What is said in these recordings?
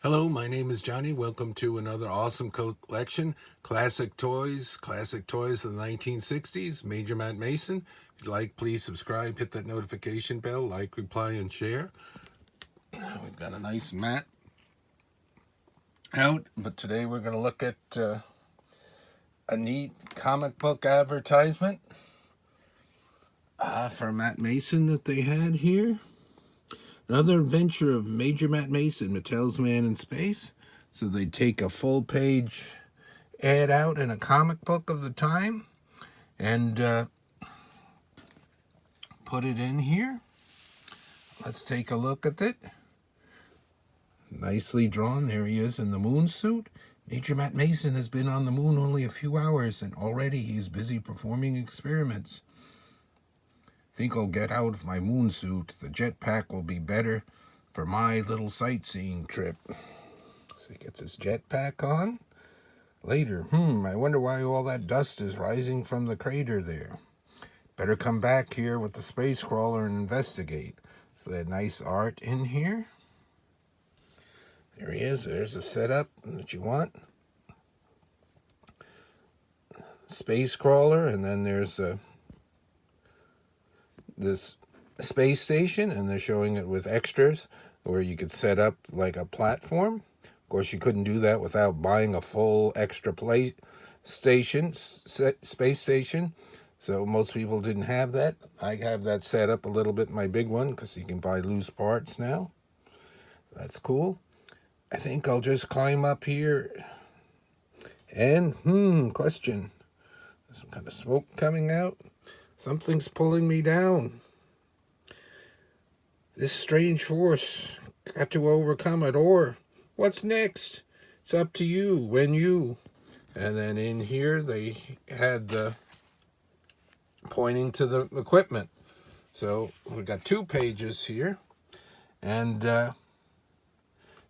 Hello, my name is Johnny. Welcome to another awesome collection. Classic toys of the 1960s. Major Matt Mason. If you like, please subscribe, hit that notification bell, like, reply, and share. We've got a nice mat out, but today we're going to look at a neat comic book advertisement for Matt Mason that they had here. Another adventure of Major Matt Mason, Mattel's Man in Space. So they take a full page ad out in a comic book of the time and put it in here. Let's take a look at it. Nicely drawn. There he is in the moon suit. Major Matt Mason has been on the moon only a few hours and already he is busy performing experiments. Think I'll get out of my moon suit. The jetpack will be better for my little sightseeing trip. So he gets his jetpack on. Later, I wonder why all that dust is rising from the crater there. Better come back here with the space crawler and investigate. So that nice art in here. There he is. There's a setup that you want. Space crawler, and then there's this space station, and they're showing it with extras where you could set up like a platform. Of course, you couldn't do that without buying a full extra space station. So most people didn't have that. I have that set up a little bit in my big one because you can buy loose parts now. That's cool. I think I'll just climb up here. And, question. There's some kind of smoke coming out. Something's pulling me down. This strange force, got to overcome it, or what's next? It's up to you, when you. And then in here, they had the pointing to the equipment. So we've got 2 pages here, and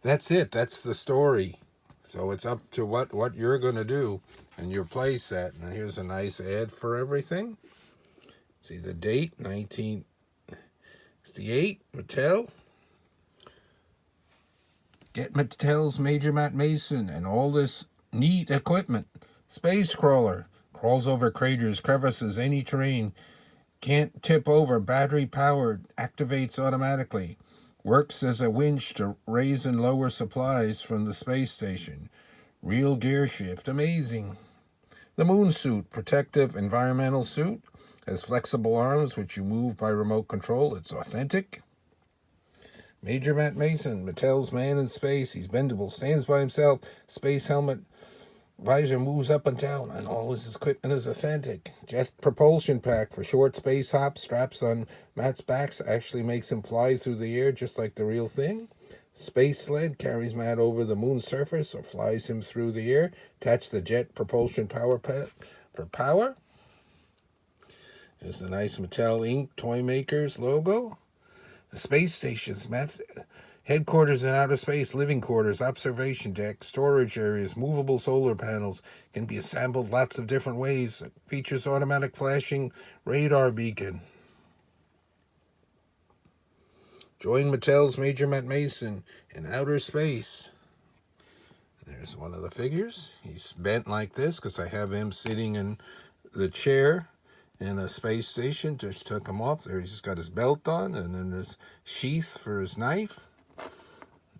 that's it. That's the story. So it's up to what you're going to do and your play set. And here's a nice ad for everything. See the date, 1968, Mattel. Get Mattel's Major Matt Mason and all this neat equipment. Space crawler. Crawls over craters, crevices, any terrain. Can't tip over, battery powered, activates automatically. Works as a winch to raise and lower supplies from the space station. Real gear shift, amazing. The moon suit, protective environmental suit. Has flexible arms which you move by remote control. It's authentic. Major Matt Mason, Mattel's Man in Space. He's bendable, stands by himself. Space helmet, visor moves up and down, and all his equipment is authentic. Jet propulsion pack for short space hops. Straps on Matt's back actually makes him fly through the air just like the real thing. Space sled carries Matt over the moon's surface or flies him through the air. Attach the jet propulsion power pad for power. There's the nice Mattel Inc. Toy Makers logo. The space stations, Matt's headquarters in outer space, living quarters, observation deck, storage areas, movable solar panels, can be assembled lots of different ways. Features automatic flashing radar beacon. Join Mattel's Major Matt Mason in outer space. There's one of the figures. He's bent like this because I have him sitting in the chair in a space station. Just took him off. There he's got his belt on, and then there's sheath for his knife.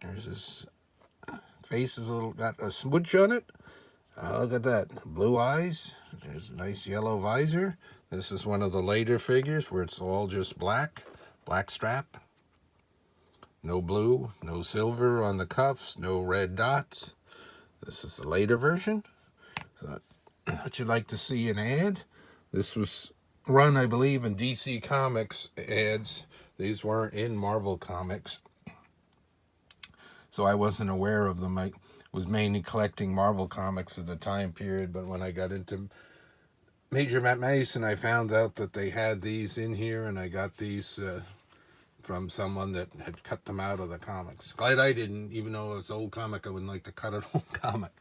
There's his face is got a smudge on it. Look at that. Blue eyes. There's a nice yellow visor. This is one of the later figures where it's all just black strap. No blue, no silver on the cuffs, no red dots. This is the later version. So what you'd like to see an ad. This was run, I believe, in DC Comics ads. These weren't in Marvel Comics. So I wasn't aware of them. I was mainly collecting Marvel Comics at the time period, but when I got into Major Matt Mason, I found out that they had these in here, and I got these from someone that had cut them out of the comics. Glad I didn't, even though it's an old comic, I wouldn't like to cut an old comic.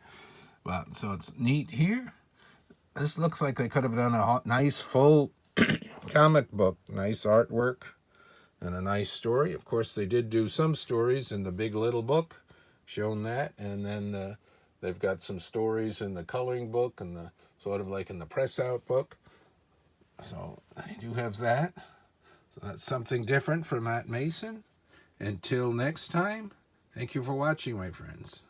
But so it's neat here. This looks like they could have done a nice full comic book. Nice artwork and a nice story. Of course, they did do some stories in the Big Little Book, shown that, and then they've got some stories in the coloring book and the sort of like in the press out book. So I do have that. So that's something different from Matt Mason. Until next time, thank you for watching, my friends.